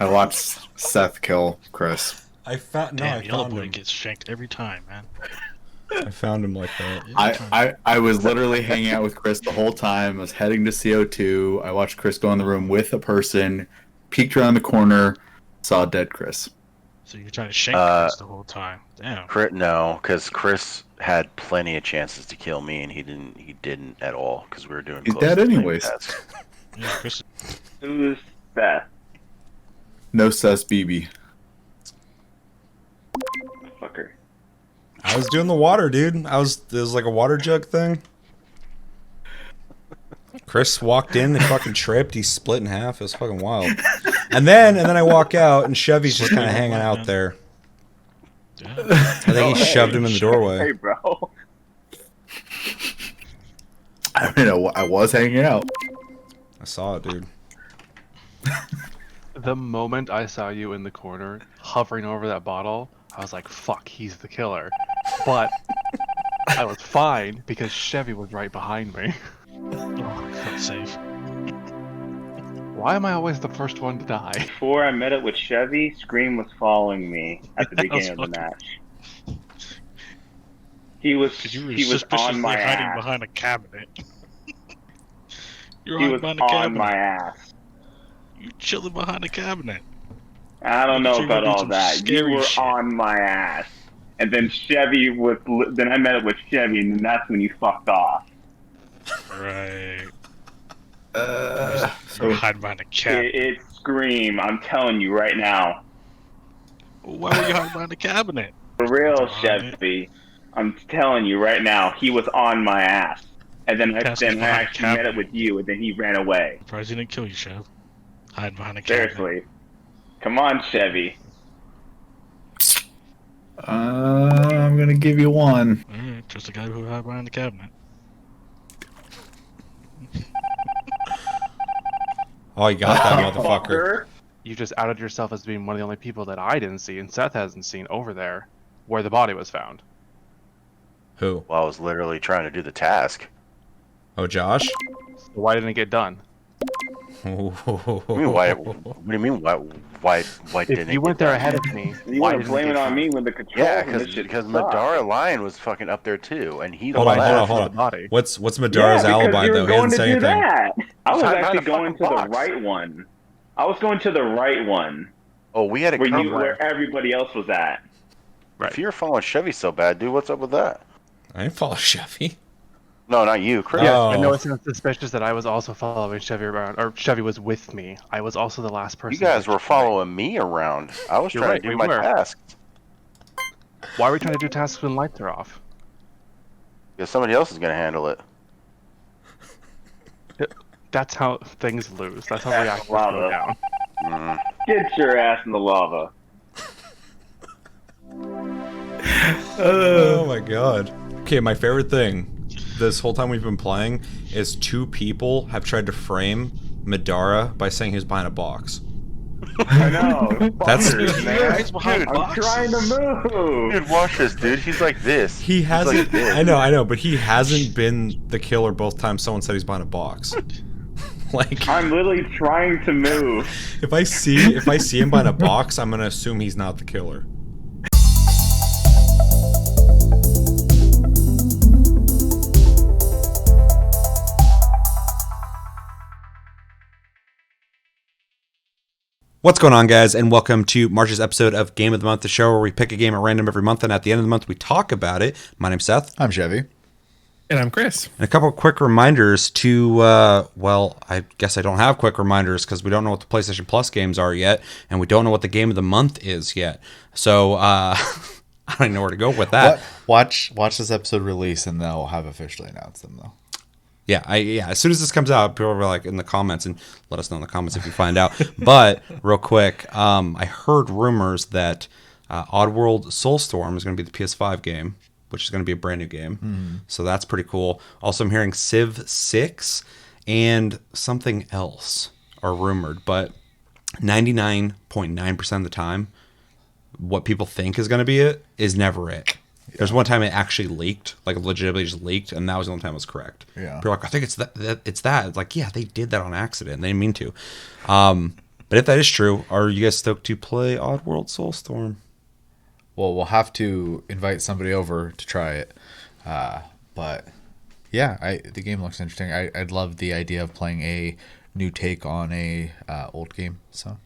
I watched Seth kill Chris. I found no, Damn, I Yellow found Boy him. gets shanked every time, man. I found him like that. Every I, time. I was literally hanging out with Chris the whole time. I was heading to CO2. I watched Chris go in the room with a person, peeked around the corner, saw dead Chris. So you're trying to shank Chris the whole time. Damn. No, because Chris had plenty of chances to kill me, and he didn't. He didn't at all because we were doing. He's close dead to the same anyways. task. Yeah, Chris. Who's Beth? No sus BB. Fucker. I was doing the water, dude. It was like a water jug thing. Chris walked in, they fucking tripped, he split in half. It was fucking wild. And then I walk out and Chevy's just kind of hanging out there. Yeah. I think he shoved him in the Hey, doorway. bro. I mean, I was hanging out. I saw it, dude. The moment I saw you in the corner, hovering over that bottle, I was like, fuck, he's the killer. But I was fine because Chevy was right behind me. Oh, I felt safe. Why am I always the first one to die? Before I met up with Chevy, Scream was following me at the beginning of the match. He was Because you were he was suspiciously on my hiding ass. behind a cabinet. You're He hiding was behind a on cabinet. my ass. You chilling behind a cabinet. I don't know You're about gonna do all some that. You scary were shit. on my ass. And then Chevy was. Then I met up with Chevy, and then that's when you fucked off. Right. So You're hiding behind a cabinet. It's Scream. I'm telling you right now. Why were you hiding behind a cabinet? For real, Darn Chevy. I'm telling you right now, he was on my ass. And then I Task was behind a actually met cabinet. up with you, and then he ran away. Surprised he didn't kill you, Chev. Hiding behind a cabinet. Seriously. Come on, Chevy. I'm gonna give you one. Alright, just a guy who hid behind the cabinet. Oh, you got that motherfucker. You just outed yourself as being one of the only people that I didn't see and Seth hasn't seen over there where the body was found. Who? Well, I was literally trying to do the task. Oh, Josh? So why didn't it get done? I mean, why? What do you mean? Why didn't If it you went get there done? ahead of me, You why want to didn't blame it it get on done? me when the controls Yeah, and this shit because suck. Madara Lion was fucking up there too, and he Hold on, left. hold on. The body. What's Yeah, Madara's because alibi, you were though? He going hasn't to said do anything. that. I was He's hiding actually behind a going to the fucking box. right one. I was going to the right one, Oh, we had to come. where everybody else was at. If you're following Chevy so bad, dude, what's up with that? I didn't follow Chevy. No, not you, Chris. Yeah, Oh. I know it sounds suspicious that I was also following Chevy around, or Chevy was with me. I was also the last person. You guys to were die. following me around. I was You're trying right, to do we my were. tasks. Why are we trying to do tasks when lights are off? Because somebody else is gonna handle it. That's how things lose. That's how That's reactions lava. go down. Mm. Get your ass in the lava. Oh my god. Okay, my favorite thing this whole time we've been playing is two people have tried to frame Madara by saying he's behind a box. I know. That's- Fuckers, man. He's behind Dude, I'm boxes. trying to move. Dude, watch this, dude. He's like this. He He's hasn't. like this. I know, but he hasn't been the killer both times someone said he's behind a box. Like, I'm literally trying to move. if I see him behind a box, I'm gonna assume he's not the killer. What's going on, guys, and welcome to March's episode of Game of the Month, the show where we pick a game at random every month, and at the end of the month, we talk about it. My name's Seth. I'm Chevy. And I'm Chris. And a couple of quick reminders to, well, I guess I don't have quick reminders because we don't know what the PlayStation Plus games are yet, and we don't know what the Game of the Month is yet. So, I don't even know where to go with that. Watch this episode release, and they'll have officially announced them, though. Yeah, as soon as this comes out, people will be like in the comments, and let us know in the comments if you find out. But real quick, I heard rumors that Oddworld Soulstorm is going to be the PS5 game, which is going to be a brand new game. So that's pretty cool. Also, I'm hearing Civ 6 and something else are rumored, but 99.9% of the time, what people think is going to be it is never it. There's one time it actually leaked, like legitimately just leaked, and that was the only time it was correct. Yeah. People are like, I think it's that. It's like, yeah, they did that on accident. They didn't mean to. But if that is true, are you guys stoked to play Oddworld Soulstorm? Well, we'll have to invite somebody over to try it. But yeah, the game looks interesting. I'd love the idea of playing a new take on a old game. So,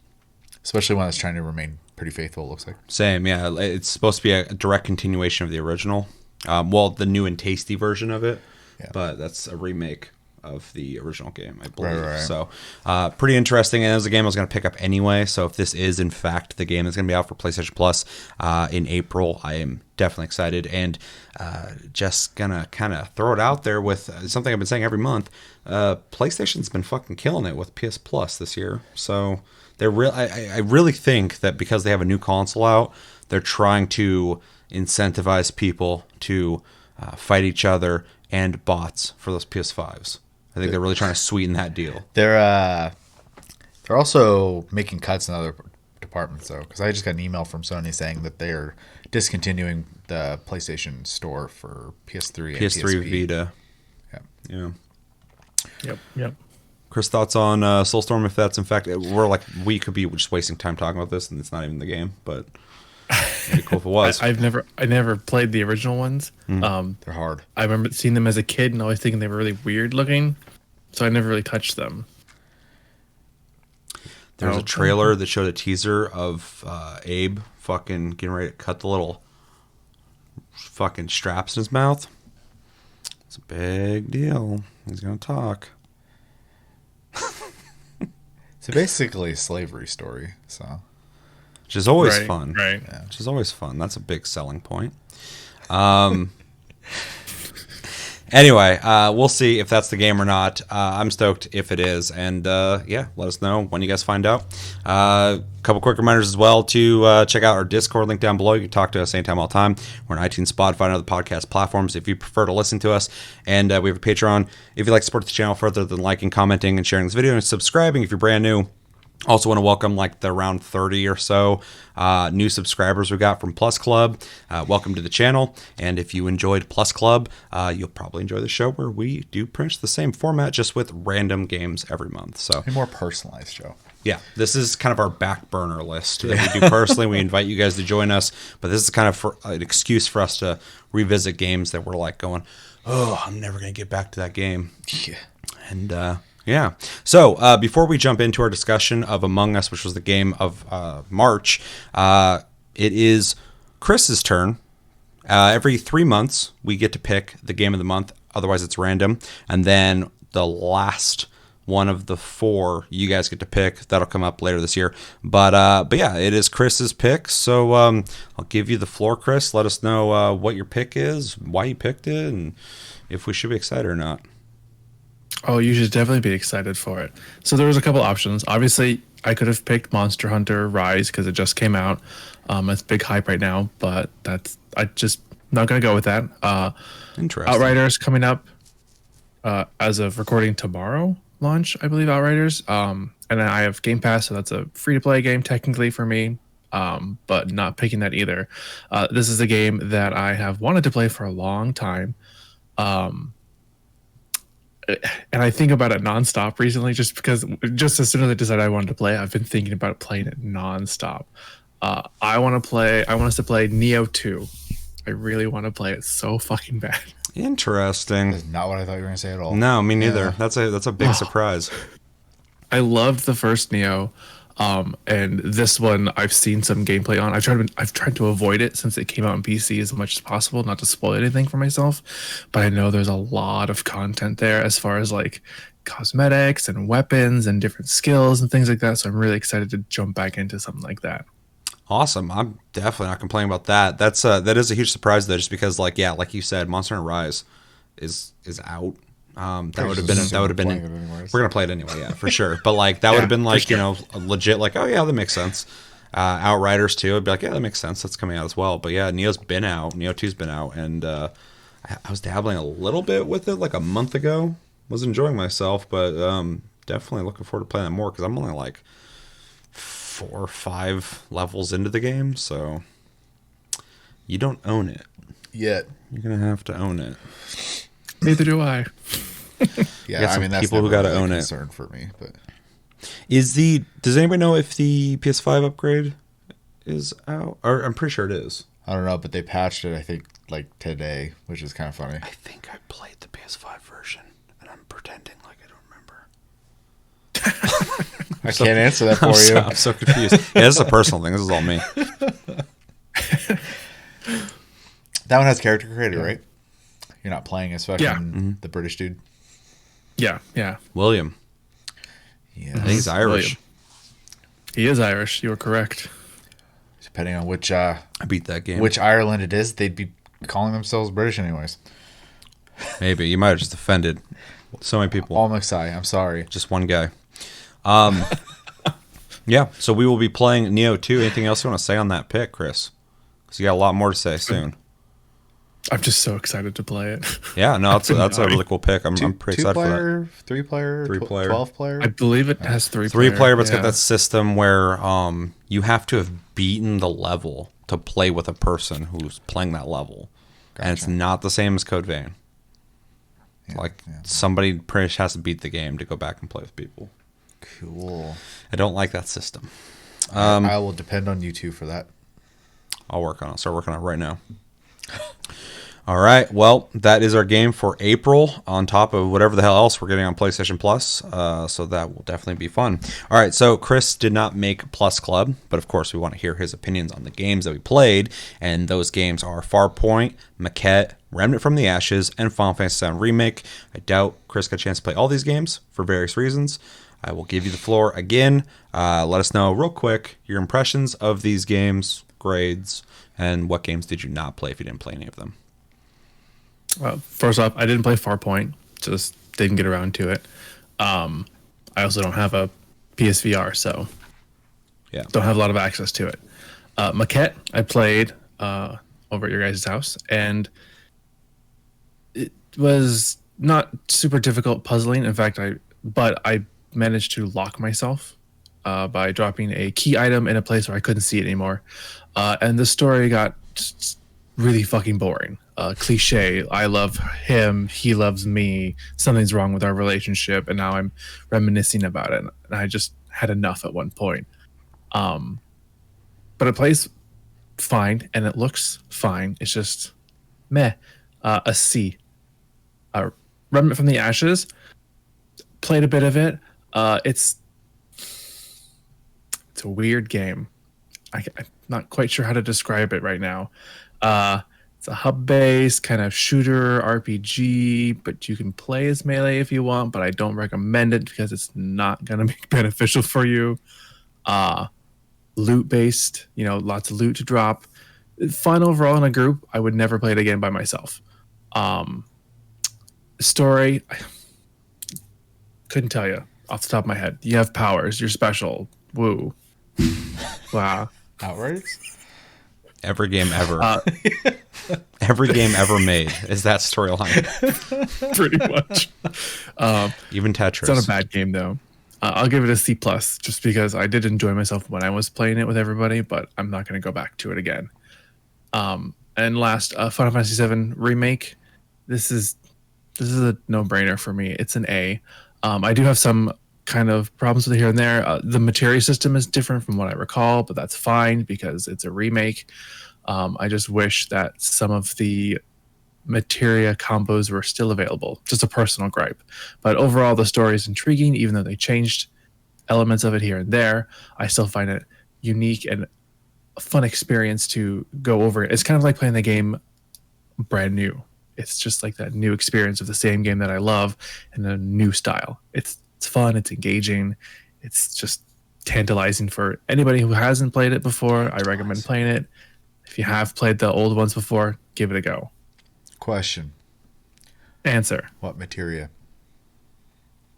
especially one that's trying to remain pretty faithful, it looks like. Same, yeah. It's supposed to be a direct continuation of the original. Well, the new and tasty version of it, but that's a remake of the original game, I believe. Right. So, pretty interesting. And it was a game I was going to pick up anyway. So, if this is in fact the game that's going to be out for PlayStation Plus in April, I am definitely excited. And just gonna kind of throw it out there with something I've been saying every month. PlayStation's been fucking killing it with PS Plus this year. So, they're I really think that because they have a new console out, they're trying to incentivize people to fight each other and bots for those PS5s. I think they're really trying to sweeten that deal. They're also making cuts in other departments though, because I just got an email from Sony saying that they're discontinuing the PlayStation Store for PS3 and PS3 PSP. Vita. Yeah. Yep. Chris, thoughts on Soulstorm? If that's in fact, we could be just wasting time talking about this, and it's not even the game. But it'd be cool if it was. I never played the original ones. They're hard. I remember seeing them as a kid and always thinking they were really weird looking, so I never really touched them. There was a trailer that showed a teaser of Abe fucking getting ready to cut the little fucking straps in his mouth. It's a big deal. He's gonna talk. It's basically a slavery story, so Which is always Right, fun. right. Yeah, which is always fun. That's a big selling point. Anyway, we'll see if that's the game or not. I'm stoked if it is. And let us know when you guys find out. A couple quick reminders as well to check out our Discord link down below. You can talk to us anytime, all the time. We're on iTunes, Spotify, and other podcast platforms if you prefer to listen to us. And we have a Patreon if you'd like to support the channel further than liking, commenting, and sharing this video, and subscribing if you're brand new. Also want to welcome like the around 30 or so new subscribers we got from Plus Club. Welcome to the channel. And if you enjoyed Plus Club, you'll probably enjoy the show where we do pretty much the same format, just with random games every month. So a more personalized show. yeah, this is kind of our back burner list that we do personally. We invite you guys to join us, but this is kind of an excuse for us to revisit games that we're like going, oh, I'm never going to get back to that game. Yeah. And yeah. So before we jump into our discussion of Among Us, which was the game of March, it is Chris's turn. Every 3 months, we get to pick the game of the month. Otherwise, it's random. And then the last one of the 4 you guys get to pick. That'll come up later this year. But yeah, it is Chris's pick. So I'll give you the floor, Chris. Let us know what your pick is, why you picked it, and if we should be excited or not. Oh, you should definitely be excited for it. So there was a couple options. Obviously, I could have picked Monster Hunter Rise because it just came out. It's big hype right now, but I just not gonna go with that. Interesting. Outriders coming up as of recording tomorrow launch, I believe. Outriders. And then I have Game Pass, so that's a free to play game technically for me. But not picking that either. This is a game that I have wanted to play for a long time. And I think about it nonstop recently, just as soon as I decided I wanted to play, I've been thinking about playing it nonstop. I want us to play Neo 2. I really want to play it so fucking bad. Interesting. That's not what I thought you were going to say at all. No, me neither. Yeah. That's a big surprise. I loved the first Neo, and this one I've seen some gameplay on. I've tried to avoid it since it came out on PC as much as possible, not to spoil anything for myself. But I know there's a lot of content there as far as like cosmetics and weapons and different skills and things like that. So I'm really excited to jump back into something like that. Awesome. I'm definitely not complaining about that. That is a huge surprise though, just because like you said, Monster Hunter Rise is out. That would have been we're gonna play it anyway, yeah, for sure. But like that would have been like, legit like, oh yeah, that makes sense. Outriders too, I'd be like, yeah, that makes sense. That's coming out as well. But yeah, Neo's been out. Neo 2's been out, and I was dabbling a little bit with it like a month ago. Was enjoying myself, but definitely looking forward to playing it more because I'm only like 4 or 5 levels into the game, so you don't own it Yet. You're gonna have to own it. Neither do I. Yeah, I mean, that's people who never gotta really own a it. concern for me, but Does anybody know if the PS5 upgrade is out? Or I'm pretty sure it is. I don't know, but they patched it, I think, like today, which is kind of funny. I think I played the PS5 version, and I'm pretending like I don't remember. I can't answer that for you. I'm so confused. Yeah, this is a personal thing. This is all me. That one has character creator, right? You're not playing as fucking Mm-hmm. the British dude. Yeah, yeah. William. Yeah. I think he's Irish. William. He is Irish. You are correct. Depending on which I beat that game. which Ireland it is, they'd be calling themselves British anyways. Maybe. You might have just offended so many people. All McSci, I'm sorry. Just one guy. Yeah, so we will be playing Neo 2. Anything else you want to say on that pick, Chris? Because you got a lot more to say soon. I'm just so excited to play it. Yeah, no, that's a really cool pick. I'm pretty excited for that. 3-player, 3-player. 12-player. I believe it has three. Three-player, but it's got yeah. that system where you have to have beaten the level to play with a person who's playing that level. And it's not the same as Code Vein. Somebody pretty much has to beat the game to go back and play with people. Cool. I don't like that system. I will depend on you two for that. I'll work on it. Start working on it right now. All right. Well, that is our game for April on top of whatever the hell else we're getting on PlayStation Plus. So that will definitely be fun. All right. So Chris did not make Plus Club, but of course we want to hear his opinions on the games that we played. And those games are Farpoint, Maquette, Remnant from the Ashes, and Final Fantasy VII Remake. I doubt Chris got a chance to play all these games for various reasons. I will give you the floor again. Let us know real quick your impressions of these games, grades, and what games did you not play if you didn't play any of them. First off, I didn't play Farpoint. Just didn't get around to it. I also don't have a PSVR, so Yeah. don't have a lot of access to it. Maquette, I played over at your guys' house, and it was not super difficult puzzling. In fact, I managed to lock myself by dropping a key item in a place where I couldn't see it anymore. And the story got really fucking boring. Cliche. I love him. He loves me. Something's wrong with our relationship. And now I'm reminiscing about it. And I just had enough at one point. But it plays fine and it looks fine. It's just meh. A C. Remnant from the Ashes. Played a bit of it. It's a weird game. I'm not quite sure how to describe it right now. It's a hub-based kind of shooter RPG, but you can play as melee if you want, but I don't recommend it because it's not going to be beneficial for you. Loot-based, lots of loot to drop. Fun overall in a group. I would never play it again by myself. Story, couldn't tell you off the top of my head. You have powers. You're special. Woo. Wow. Outright? Every game ever. Every game ever made is that storyline. Pretty much. Even Tetris. It's not a bad game, though. I'll give it a C+, just because I did enjoy myself when I was playing it with everybody, but I'm not going to go back to it again. And last, Final Fantasy VII Remake. This is a no-brainer for me. It's an A. I do have some kind of problems with it here and there. The materia system is different from what I recall, but that's fine because it's a remake. I just wish that some of the materia combos were still available. Just a personal gripe. But overall, the story is intriguing, even though they changed elements of it here and there. I still find it unique and a fun experience to go over it. It's kind of like playing the game brand new. It's just like that new experience of the same game that I love in a new style. It's fun. It's engaging. It's just tantalizing for anybody who hasn't played it before. I recommend playing it. If you have played the old ones before, give it a go. Question. Answer. What materia?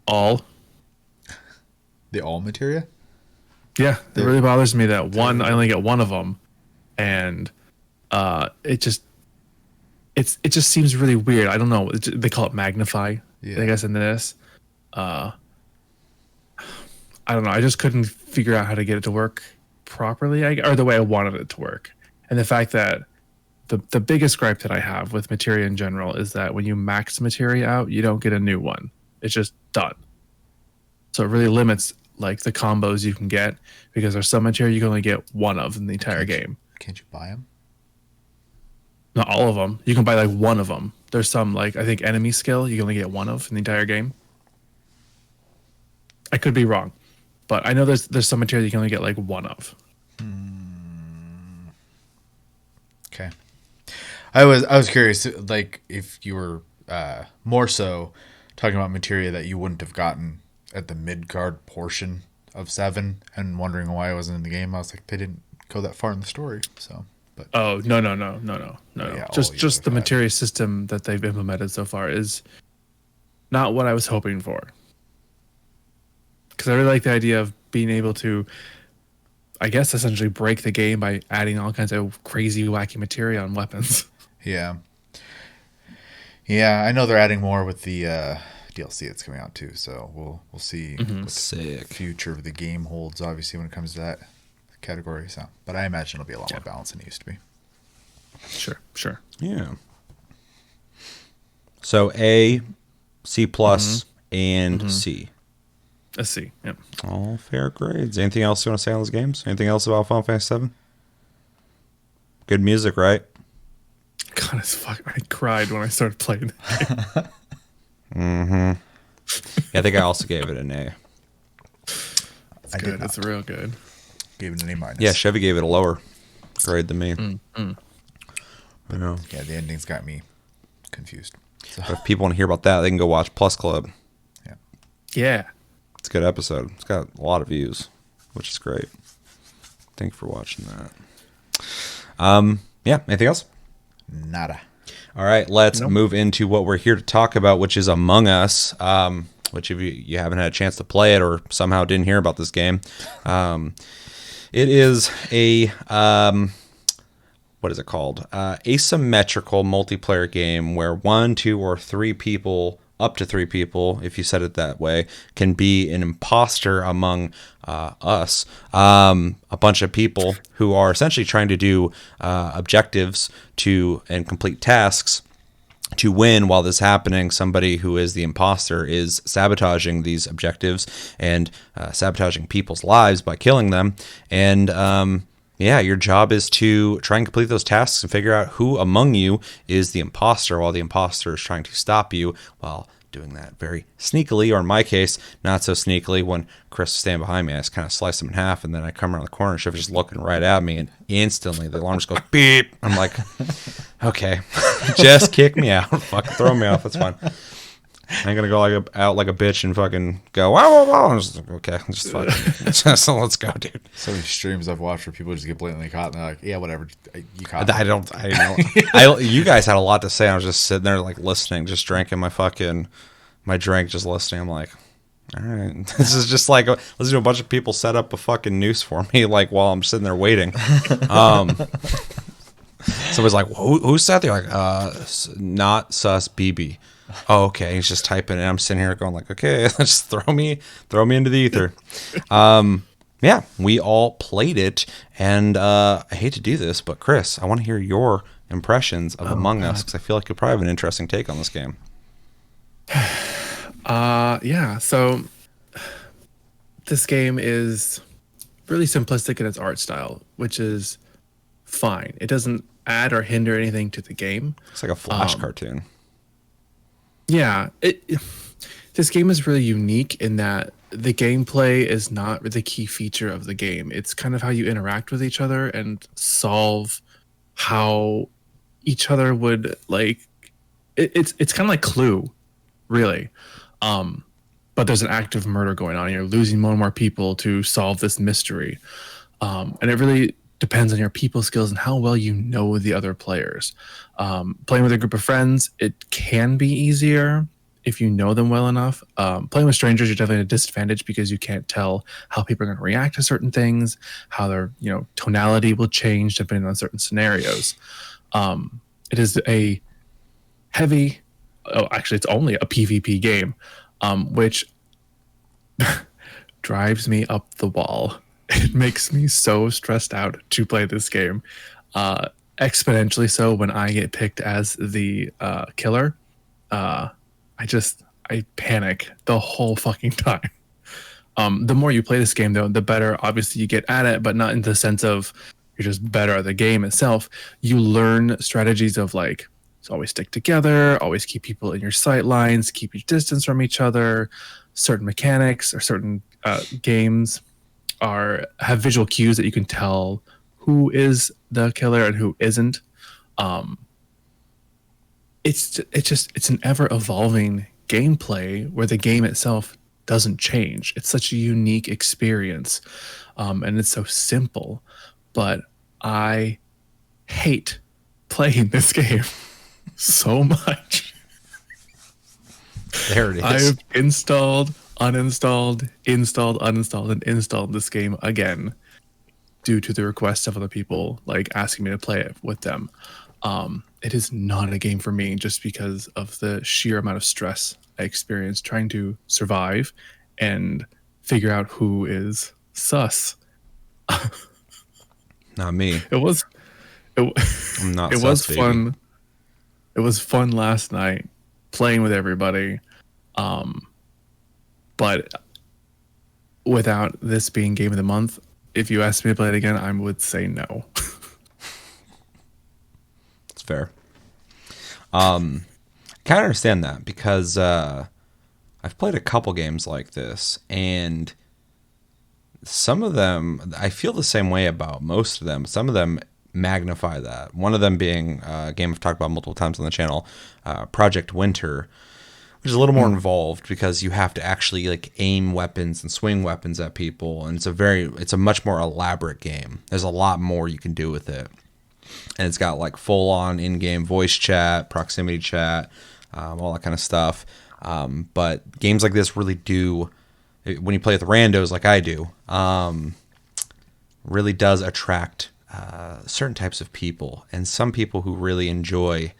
All. The all materia? Yeah, it really bothers me that I only get one of them, and it just seems really weird. I don't know. They call it magnify. Yeah. I guess in this, I don't know. I just couldn't figure out how to get it to work properly, or the way I wanted it to work. And the fact that the biggest gripe that I have with materia in general is that when you max materia out, you don't get a new one. It's just done. So it really limits like the combos you can get, because there's some material you can only get one of in the entire game. Can't you buy them? Not all of them. You can buy like one of them. There's some, like, I think enemy skill you can only get one of in the entire game. I could be wrong, but I know there's some material you can only get like one of. Okay. I was curious, like, if you were more so talking about materia that you wouldn't have gotten at the mid-card portion of 7 and wondering why I wasn't in the game. I was like, they didn't go that far in the story, so. But Oh, no. Yeah, all Just you just the have had. materia system that they've implemented so far is not what I was hoping for. Because I really like the idea of being able to, I guess, essentially break the game by adding all kinds of crazy, wacky materia on weapons. yeah. Yeah, I know they're adding more with the DLC that's coming out too, so we'll see what the Sick. future of the game holds, obviously, when it comes to that category. So, but I imagine it'll be a lot more balanced than it used to be. Sure. Yeah. So A, C plus, and C. Let's see. Yep. All fair grades. Anything else you want to say on those games? Anything else about Final Fantasy VII? Good music, right? God, it's fuck. I cried when I started playing. Yeah, I think I also gave it an A. It's good. It's real good. Gave it an A-. Yeah, Chevy gave it a lower grade than me. I know. Yeah, the ending's got me confused. So, But if people want to hear about that, they can go watch Plus Club. Yeah. It's a good episode. It's got a lot of views, which is great. Thank you for watching that. Yeah, anything else? nada. All right, let's move into what we're here to talk about, which is Among Us. Which if you haven't had a chance to play it or somehow didn't hear about this game, it is a what is it called? Asymmetrical multiplayer game where 1, 2, or 3 people, up to 3 people, if you said it that way, can be an imposter among us. A bunch of people who are essentially trying to do objectives and complete tasks to win. While this is happening, somebody who is the imposter is sabotaging these objectives and sabotaging people's lives by killing them. And your job is to try and complete those tasks and figure out who among you is the imposter, while the imposter is trying to stop you while doing that very sneakily, or in my case, not so sneakily. When Chris was standing behind me, I just kind of sliced him in half, and then I come around the corner and she's just looking right at me, and instantly the alarm just goes beep. I'm like, okay, just kick me out, fucking throw me off, that's fine. I ain't gonna go out like a bitch and fucking go wow wow wow. I'm just like, okay, just fucking so let's go, dude. So many streams I've watched where people just get blatantly caught and they're like, yeah, whatever, you caught me. I don't. You guys had a lot to say. I was just sitting there like listening, just drinking my drink, just listening. I'm like, all right, this is just like listening to a bunch of people set up a fucking noose for me, like while I'm sitting there waiting. Somebody's like, who sat there? Like, not sus BB. Oh, okay. He's just typing, and I'm sitting here going like, okay, just throw me into the ether. Yeah, we all played it, and I hate to do this, but Chris, I want to hear your impressions of Among Us, because I feel like you probably have an interesting take on this game. Yeah. So this game is really simplistic in its art style, which is fine. It doesn't add or hinder anything to the game. It's like a Flash cartoon. Yeah, this game is really unique in that the gameplay is not the key feature of the game. It's kind of how you interact with each other and solve how each other would like. It's kind of like Clue, really. But there's an active murder going on. You're losing more and more people to solve this mystery, and it really depends on your people skills and how well you know the other players. Playing with a group of friends, it can be easier if you know them well enough. Playing with strangers, you're definitely at a disadvantage because you can't tell how people are going to react to certain things, how their tonality will change depending on certain scenarios. It is a heavy. Oh, actually, it's only a PvP game, which drives me up the wall. It makes me so stressed out to play this game. Exponentially so when I get picked as the killer. I panic the whole fucking time. The more you play this game, though, the better obviously you get at it, but not in the sense of you're just better at the game itself. You learn strategies of like, so always stick together, always keep people in your sight lines, keep your distance from each other. Certain mechanics or certain games have visual cues that you can tell who is the killer and who isn't. It's an ever evolving gameplay where the game itself doesn't change. It's such a unique experience, and it's so simple. But I hate playing this game so much. There it is. I've installed, uninstalled, installed, uninstalled, and installed this game again due to the requests of other people like asking me to play it with them. It is not a game for me just because of the sheer amount of stress I experience trying to survive and figure out who is sus. Not me. I'm not. It sus, was baby. fun. It was fun last night playing with everybody, but without this being game of the month, if you asked me to play it again, I would say no. It's fair. Kind of understand that because I've played a couple games like this, and some of them I feel the same way about. Most of them, some of them magnify that. One of them being a game I've talked about multiple times on the channel, Project Winter, which is a little more involved because you have to actually like aim weapons and swing weapons at people, and it's a much more elaborate game. There's a lot more you can do with it, and it's got like full on in-game voice chat, proximity chat, all that kind of stuff. But games like this really do, when you play with randos like I do, really does attract certain types of people, and some people who really enjoy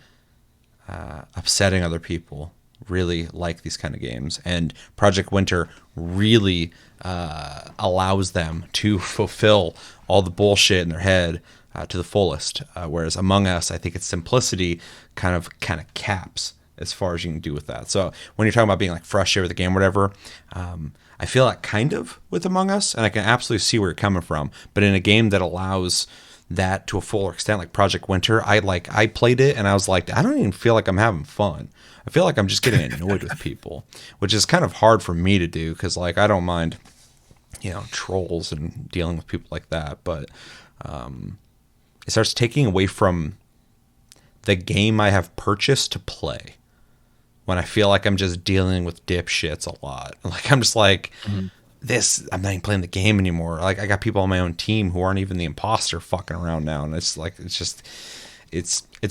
upsetting other people really like these kind of games. And Project Winter really allows them to fulfill all the bullshit in their head to the fullest. Whereas Among Us, I think its simplicity kind of caps as far as you can do with that. So when you're talking about being like frustrated with the game or whatever, I feel that kind of with Among Us, and I can absolutely see where you're coming from. But in a game that allows that to a fuller extent, like Project Winter, I played it and I was like, I don't even feel like I'm having fun. I feel like I'm just getting annoyed with people, which is kind of hard for me to do because like I don't mind, trolls and dealing with people like that, but it starts taking away from the game I have purchased to play when I feel like I'm just dealing with dipshits a lot. Like I'm just like, I'm not even playing the game anymore. Like I got people on my own team who aren't even the imposter fucking around now, and it's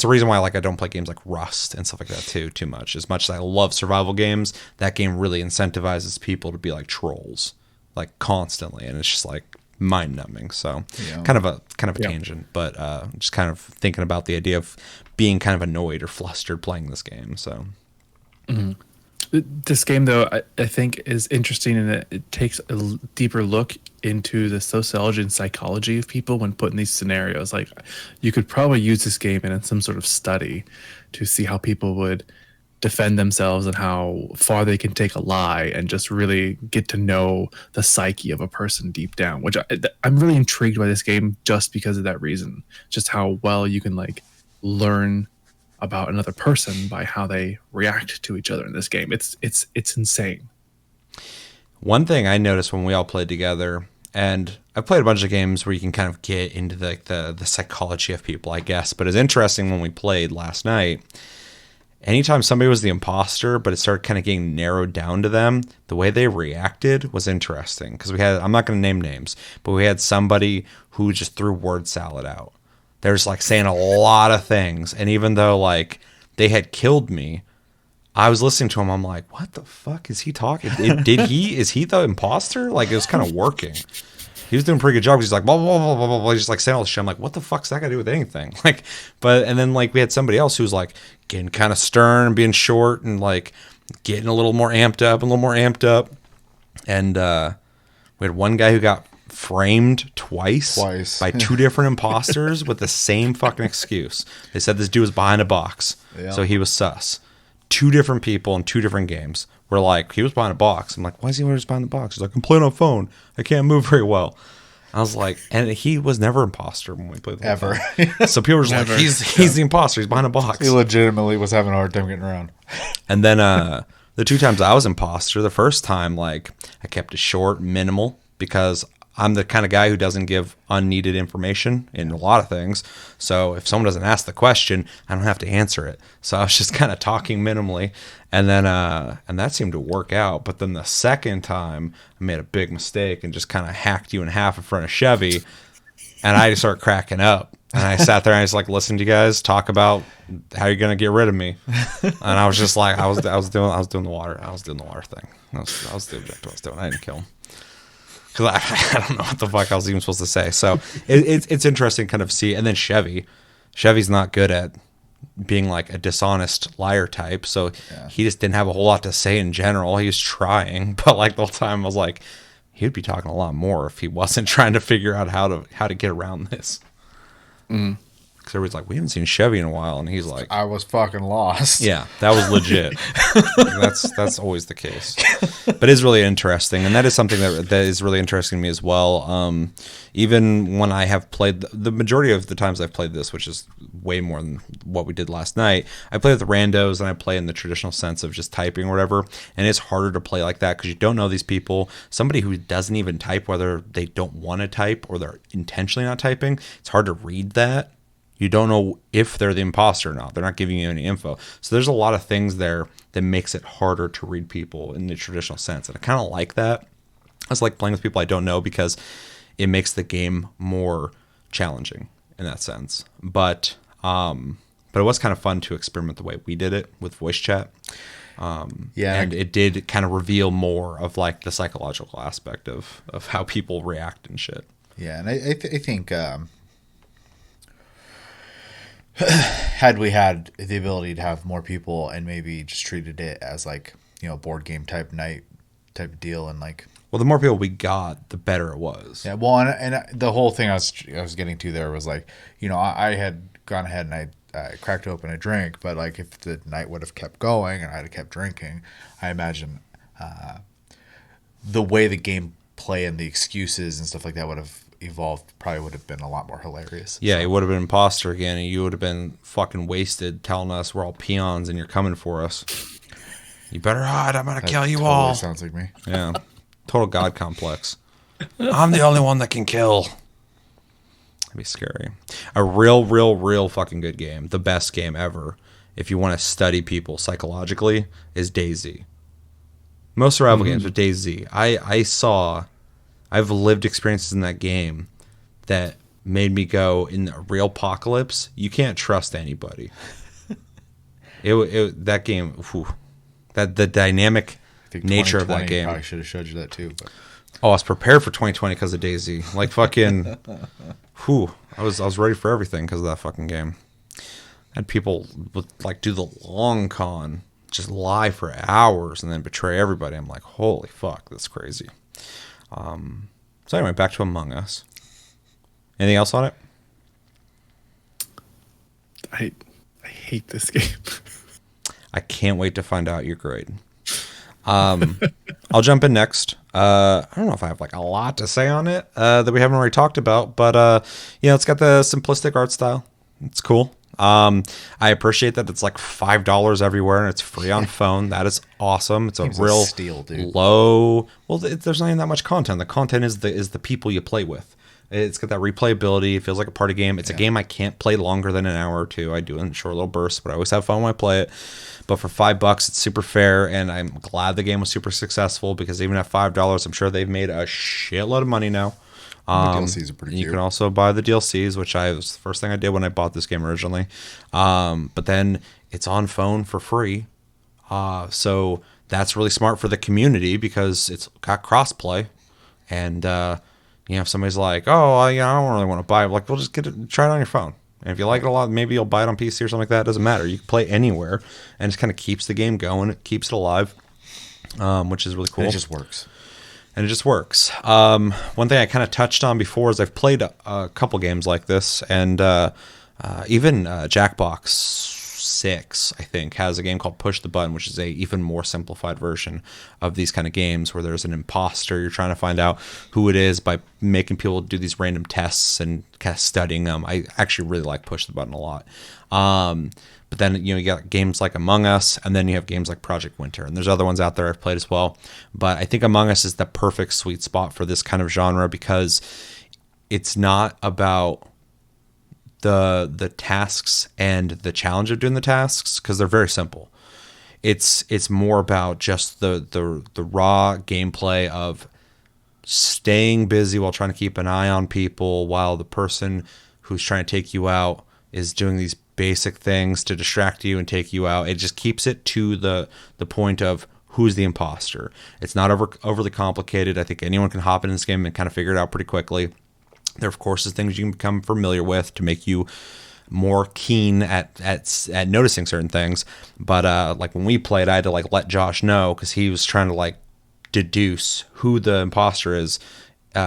a reason why like I don't play games like Rust and stuff like that too much. As much as I love survival games, that game really incentivizes people to be like trolls, like constantly, and it's just like mind numbing. So kind of a tangent, but just kind of thinking about the idea of being kind of annoyed or flustered playing this game. So. Mm-hmm. This game, though, I think is interesting in that it takes a deeper look into the sociology and psychology of people when put in these scenarios. Like, you could probably use this game in some sort of study to see how people would defend themselves and how far they can take a lie and just really get to know the psyche of a person deep down, which I'm really intrigued by this game just because of that reason. Just how well you can, like, learn about another person by how they react to each other in this game. It's insane. One thing I noticed when we all played together, and I've played a bunch of games where you can kind of get into the psychology of people, I guess, but it's interesting when we played last night, anytime somebody was the imposter, but it started kind of getting narrowed down to them, the way they reacted was interesting. Because I'm not going to name names, but we had somebody who just threw word salad out. They're just like saying a lot of things. And even though like they had killed me, I was listening to him. I'm like, what the fuck is he talking? Is he the imposter? Like it was kind of working. He was doing a pretty good job. He's like, blah, blah, blah, blah, blah, blah. He's just like saying all this shit. I'm like, what the fuck's that got to do with anything? Like, and then like we had somebody else who was like getting kind of stern and being short and like getting a little more amped up. And we had one guy who got framed twice by two different imposters with the same fucking excuse. They said this dude was behind a box, so he was sus. Two different people in two different games were like, he was behind a box. I'm like, why is he always behind the box? He's like, I'm playing on phone. I can't move very well. I was like, and he was never imposter when we played the Ever. So people were just like, he's the imposter. He's behind a box. He legitimately was having a hard time getting around. And then the 2 times I was imposter, the first time, like, I kept it short, minimal, because I'm the kind of guy who doesn't give unneeded information in a lot of things. So if someone doesn't ask the question, I don't have to answer it. So I was just kind of talking minimally, and then and that seemed to work out. But then the second time, I made a big mistake and just kind of hacked you in half in front of Chevy, and I just started cracking up. And I sat there and I just like listened to you guys talk about how you're gonna get rid of me, and I was just like, I was doing the water thing. I was the objective I was doing. I didn't kill him. Because I don't know what the fuck I was even supposed to say. So it's interesting to kind of see. And then Chevy's not good at being like a dishonest liar type. So he just didn't have a whole lot to say in general. He was trying, but like the whole time I was like, he'd be talking a lot more if he wasn't trying to figure out how to get around this. Because everybody's like, we haven't seen Chevy in a while, and he's like, I was fucking lost. yeah, that was legit. That's always the case. But it's really interesting, and that is something that is really interesting to me as well. Even when I have played, the majority of the times I've played this, which is way more than what we did last night, I play with randos, and I play in the traditional sense of just typing or whatever, and it's harder to play like that because you don't know these people. Somebody who doesn't even type, whether they don't want to type or they're intentionally not typing, it's hard to read that. You don't know if they're the imposter or not. They're not giving you any info. So there's a lot of things there that makes it harder to read people in the traditional sense. And I kind of like that. I just like playing with people I don't know because it makes the game more challenging in that sense. But it was kind of fun to experiment the way we did it with voice chat. And it did kind of reveal more of like the psychological aspect of how people react and shit. Yeah, and I think had we had the ability to have more people and maybe just treated it as like, board game type night type deal, and like, well, the more people we got, the better it was. Yeah, well, and the whole thing I was getting to there was like, I had gone ahead and I cracked open a drink, but like if the night would have kept going and I'd have kept drinking, I imagine the way the gameplay and the excuses and stuff like that would have evolved probably would have been a lot more hilarious. Yeah, it would have been imposter again, and you would have been fucking wasted telling us we're all peons and you're coming for us. You better hide, I'm gonna kill you totally all. Sounds like me. Yeah. Total God complex. I'm the only one that can kill. That'd be scary. A real fucking good game. The best game ever, if you want to study people psychologically, is DayZ. Most survival games are DayZ. I've lived experiences in that game that made me go, in a real apocalypse, you can't trust anybody. That game, the dynamic nature of that game. Probably should have showed you that too. But. Oh, I was prepared for 2020 because of DayZ. Like fucking, I was ready for everything because of that fucking game. I had people like do the long con, just lie for hours and then betray everybody. I'm like, holy fuck, that's crazy. So anyway, back to Among Us. Anything else on it? I hate this game. I can't wait to find out your grade. I'll jump in next. I don't know if I have like a lot to say on it that we haven't already talked about, but it's got the simplistic art style. It's cool. I appreciate that it's like $5 everywhere and it's free on phone. That is awesome. It's a real steal, dude. low. Well, there's not even that much content. The content is the people you play with. It's got that replayability. It feels like a party game. It's a game I can't play longer than an hour or two. I do it in short little bursts, but I always have fun when I play it. But for $5, it's super fair, and I'm glad the game was super successful because even at $5, I'm sure they've made a shitload of money now. The DLCs are pretty cute. You can also buy the DLCs, which was the first thing I did when I bought this game originally. But then it's on phone for free. So that's really smart for the community because it's got crossplay. And if somebody's like, oh, I don't really want to buy it, like, well, just try it on your phone. And if you like it a lot, maybe you'll buy it on PC or something like that. It doesn't matter. You can play anywhere, and it just kind of keeps the game going. It keeps it alive, which is really cool. And it just works. One thing I kind of touched on before is I've played a couple games like this, and even Jackbox 6, I think, has a game called Push the Button, which is a even more simplified version of these kind of games where there's an imposter. You're trying to find out who it is by making people do these random tests and kind of studying them. I actually really like Push the Button a lot. But then, you got games like Among Us, and then you have games like Project Winter. And there's other ones out there I've played as well. But I think Among Us is the perfect sweet spot for this kind of genre because it's not about the tasks and the challenge of doing the tasks, because they're very simple. It's more about just the raw gameplay of staying busy while trying to keep an eye on people while the person who's trying to take you out is doing these basic things to distract you and take you out. It just keeps it to the point of who's the imposter. It's not overly complicated. I think anyone can hop in this game and kind of figure it out pretty quickly. There, of course, is things you can become familiar with to make you more keen at noticing certain things. But like when we played, I had to like let Josh know because he was trying to like deduce who the imposter is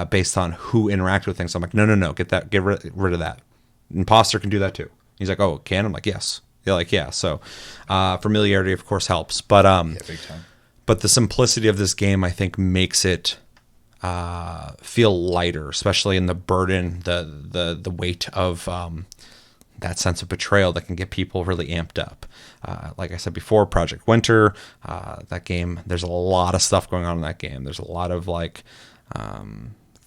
based on who interacted with things. So I'm like, no, get rid of that. Imposter can do that too. He's like, oh, can? I'm like, yes. They're like, yeah. So familiarity, of course, helps. But Yeah, big time. but the simplicity of this game, I think, makes it feel lighter, especially in the burden, the weight of that sense of betrayal that can get people really amped up. Like I said before, Project Winter, that game, there's a lot of stuff going on in that game. There's a lot of like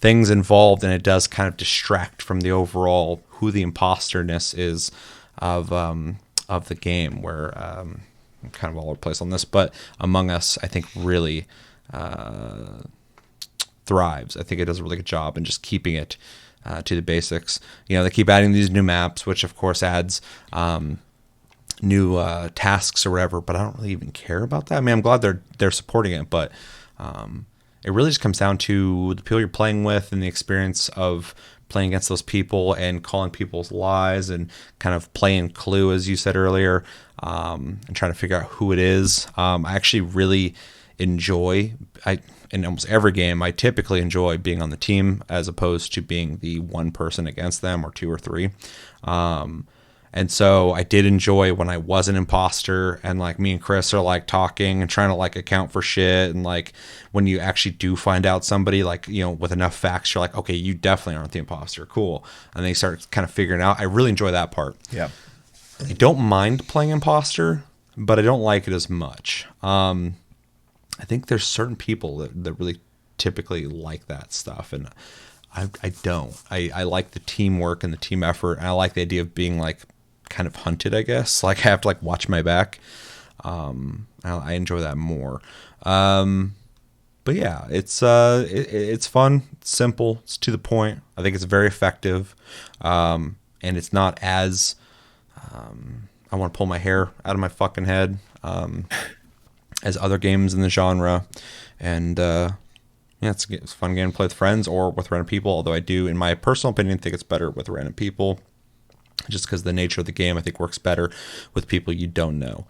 things involved, and it does kind of distract from the overall who the imposterness is of the game, where I'm kind of all over the place on this. But Among Us, I think, really thrives. I think it does a really good job in just keeping it to the basics. They keep adding these new maps, which of course adds new tasks or whatever, but I don't really even care about that. I mean, I'm glad they're supporting it, but it really just comes down to the people you're playing with and the experience of playing against those people and calling people's lies and kind of playing Clue, as you said earlier, and trying to figure out who it is. I actually really enjoy, in almost every game, I typically enjoy being on the team as opposed to being the one person against them or two or three. And so I did enjoy when I was an imposter and like me and Chris are like talking and trying to like account for shit. And like when you actually do find out somebody, like, with enough facts, you're like, okay, you definitely aren't the imposter. Cool. And then you start kind of figuring out. I really enjoy that part. Yeah. I don't mind playing imposter, but I don't like it as much. I think there's certain people that really typically like that stuff. And I don't. I like the teamwork and the team effort. And I like the idea of being like kind of hunted, I guess. Like I have to like watch my back. I enjoy that more. But yeah, it's fun, it's simple, it's to the point. I think it's very effective. And it's not as I want to pull my hair out of my fucking head as other games in the genre. And it's a fun game to play with friends or with random people, although I do, in my personal opinion, think it's better with random people. Just because the nature of the game, I think, works better with people you don't know.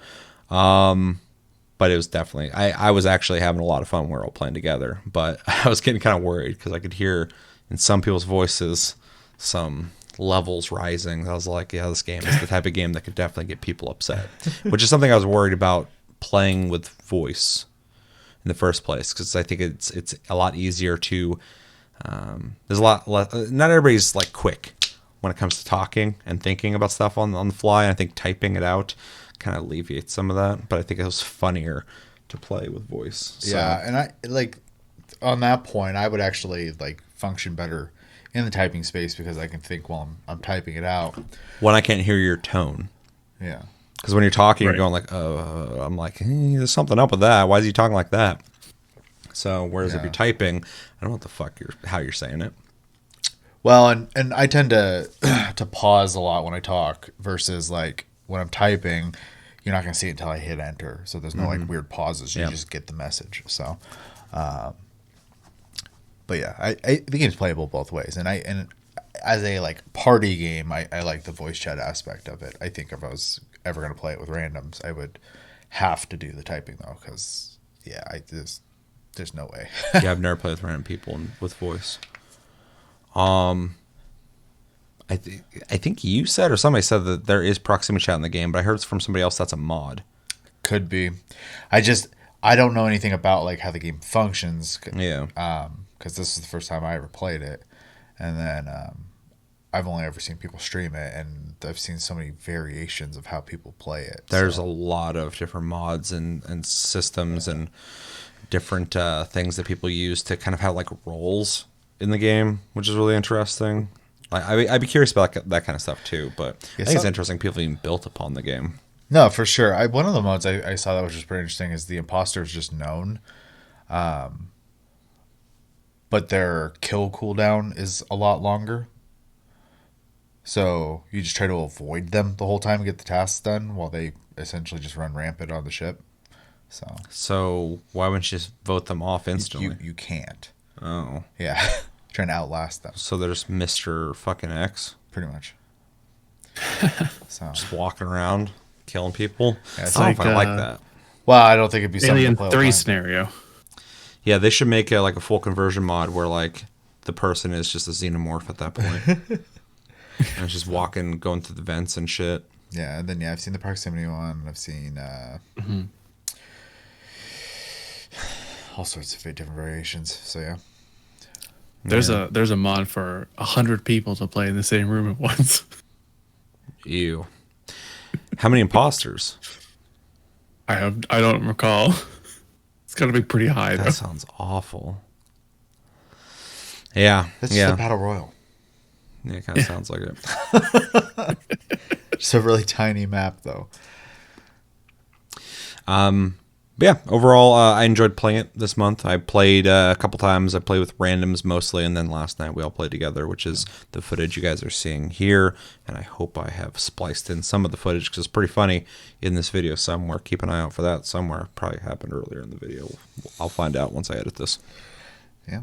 But it was definitely, I was actually having a lot of fun when we were all playing together. But I was getting kind of worried because I could hear in some people's voices some levels rising. I was like, yeah, this game is the type of game that could definitely get people upset, which is something I was worried about playing with voice in the first place, because I think it's a lot easier to, there's a lot less, not everybody's like quick when it comes to talking and thinking about stuff on the fly. I think typing it out kind of alleviates some of that, but I think it was funnier to play with voice. So. Yeah, and I like on that point, I would actually like function better in the typing space because I can think while I'm typing it out. When I can't hear your tone. Yeah. Because when you're talking, Right. you're going like, I'm like, there's something up with that. Why is he talking like that? So whereas if Yeah. you're typing, I don't know what the fuck how you're saying it. Well, and I tend to to pause a lot when I talk versus like when I'm typing, you're not going to see it until I hit enter. So there's no like weird pauses. You Yeah. just get the message. So, but yeah, I the game's playable both ways. And as a like party game, I like the voice chat aspect of it. I think if I was ever going to play it with randoms, I would have to do the typing though. Cause yeah, there's no way. Yeah, I've never played with random people with voice. I think you said or somebody said that there is proximity chat in the game, but I heard from somebody else that's a mod. Could be. I don't know anything about like how the game functions. Yeah. Because this is the first time I ever played it, and then I've only ever seen people stream it, and I've seen so many variations of how people play it. There's a lot of different mods and systems and different things that people use to kind of have like roles in the game, which is really interesting. I'd be curious about that kind of stuff too, but I think it's interesting people even built upon the game. No, for sure. One of the mods I saw that was just pretty interesting is the imposter is just known, but their kill cooldown is a lot longer. So you just try to avoid them the whole time and get the tasks done while they essentially just run rampant on the ship. So why wouldn't you just vote them off instantly? You can't. Oh. Yeah. Trying to outlast them. So there's Mr. fucking X. Pretty much. So just walking around, killing people. Yeah, it's I don't know if I like that. Well, I don't think it'd be something Alien to play all the 3 time. scenario. Yeah, they should make like a full conversion mod where like the person is just a xenomorph at that point. And it's just walking, going through the vents and shit. Yeah, and then I've seen the proximity one. I've seen all sorts of different variations. So yeah. There's a mod for 100 people to play in the same room at once. Ew. How many imposters? I don't recall. It's got to be pretty high though. That sounds awful. Yeah. That's just a battle royal. Yeah, it kind of sounds like it. Just a really tiny map though. But yeah, overall, I enjoyed playing it this month. I played a couple times. I played with randoms mostly, and then last night we all played together, which is the footage you guys are seeing here. And I hope I have spliced in some of the footage because it's pretty funny in this video somewhere. Keep an eye out for that somewhere. Probably happened earlier in the video. I'll find out once I edit this. Yeah.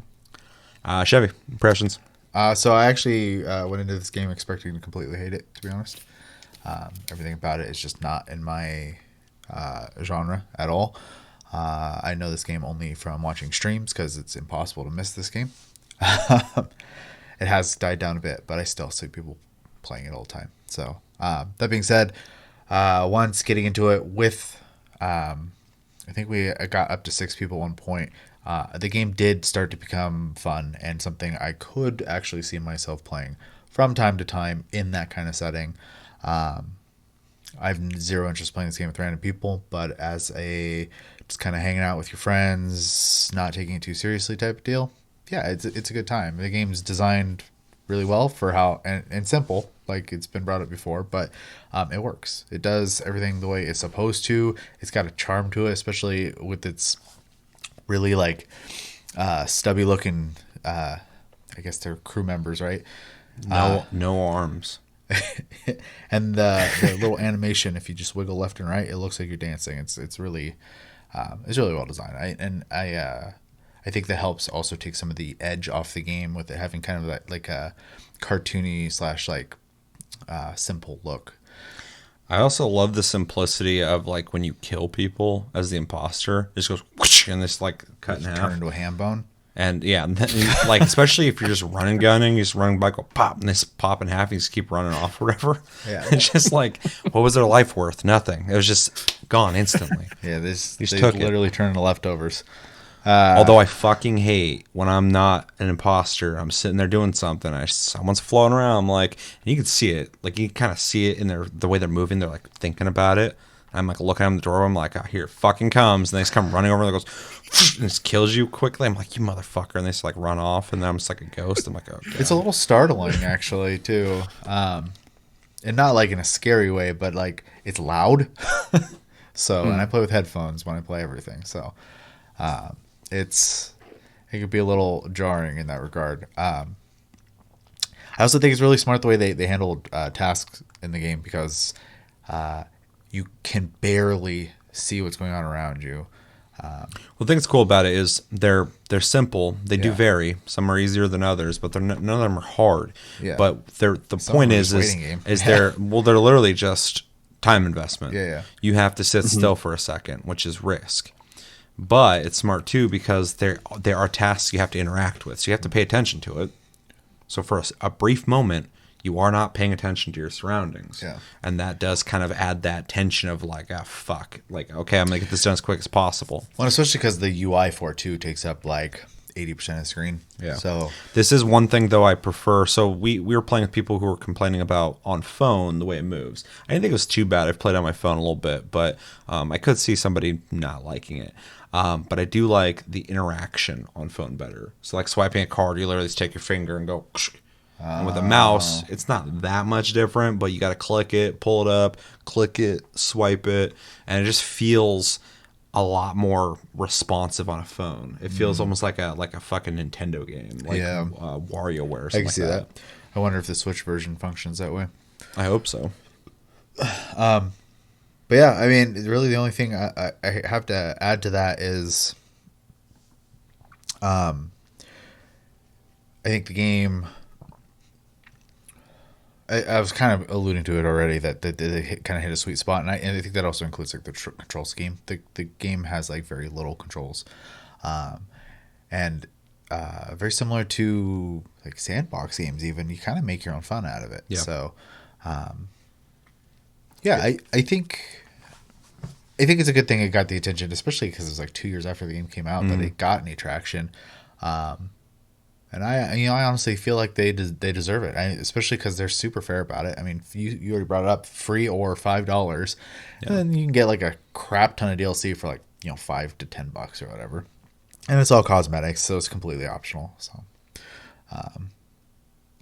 Chevy, impressions? So I actually went into this game expecting to completely hate it, to be honest. Everything about it is just not in my genre at all. I know this game only from watching streams because it's impossible to miss this game. It has died down a bit, but I still see people playing it all the time. So that being said, once getting into it with, I think we got up to 6 people at one point. The game did start to become fun and something I could actually see myself playing from time to time in that kind of setting. I have zero interest playing this game with random people, but as a just kind of hanging out with your friends, not taking it too seriously type of deal, yeah, it's a good time. The game's designed really well for how and simple, like it's been brought up before, but it works. It does everything the way it's supposed to. It's got a charm to it, especially with its really like stubby looking. I guess they're crew members, right? No arms. And the little animation, if you just wiggle left and right, it looks like you're dancing. It's really well designed. I think that helps also take some of the edge off the game with it having kind of that like a cartoony / like simple look. I also love the simplicity of like when you kill people as the imposter, it just goes whoosh, and it's like cut in half. Turn into a ham bone. And yeah, and then, like especially if you're just running gunning, you just running by, go pop, and they just pop in half, and you just keep running off or whatever. Yeah. It's just like, what was their life worth? Nothing. It was just gone instantly. Yeah, they took it. literally turn into leftovers. Although I fucking hate when I'm not an imposter, I'm sitting there doing something, someone's floating around, I'm like, and you can see it, like you can kind of see it in the way they're moving, they're like thinking about it. I'm like looking at them in the door, I'm like, oh, here it fucking comes, and they just come running over, and it goes, and it just kills you quickly. I'm like, you motherfucker, and they just like run off, and then I'm just like a ghost. I'm like, oh God. It's a little startling actually too, and not like in a scary way, but like it's loud. So, and I play with headphones when I play everything, so it could be a little jarring in that regard. I also think it's really smart the way they handled tasks in the game because you can barely see what's going on around you. Well, the thing that's cool about it is they're simple. They do vary. Some are easier than others, but none of them are hard. Yeah. But the point is they're literally just time investment. Yeah. You have to sit still for a second, which is risk. But it's smart too because there are tasks you have to interact with, so you have to pay attention to it. So for a brief moment, you are not paying attention to your surroundings. Yeah. And that does kind of add that tension of like, ah, fuck. Like, okay, I'm going to get this done as quick as possible. Well, especially because the UI for it too takes up like 80% of the screen. Yeah. So This is one thing, though, I prefer. So we were playing with people who were complaining about on phone the way it moves. I didn't think it was too bad. I've played on my phone a little bit, but I could see somebody not liking it. But I do like the interaction on phone better. So like swiping a card, you literally just take your finger and go. And with a mouse, it's not that much different, but you got to click it, pull it up, click it, swipe it, and it just feels a lot more responsive on a phone. It feels almost like a fucking Nintendo game, like WarioWare or something. I can see that. I wonder if the Switch version functions that way. I hope so. But yeah, I mean, really the only thing I have to add to that is, I think the game. I was kind of alluding to it already that they kind of hit a sweet spot, and I think that also includes like the control scheme. The game has like very little controls, and very similar to like sandbox games. Even you kind of make your own fun out of it. Yeah. So, yeah, I think it's a good thing it got the attention, especially because it was like 2 years after the game came out that it got any traction. And I honestly feel like they deserve it, especially because they're super fair about it. I mean, you already brought it up, free or $5, and then you can get like a crap ton of DLC for like $5 to $10 or whatever, and it's all cosmetics, so it's completely optional. So,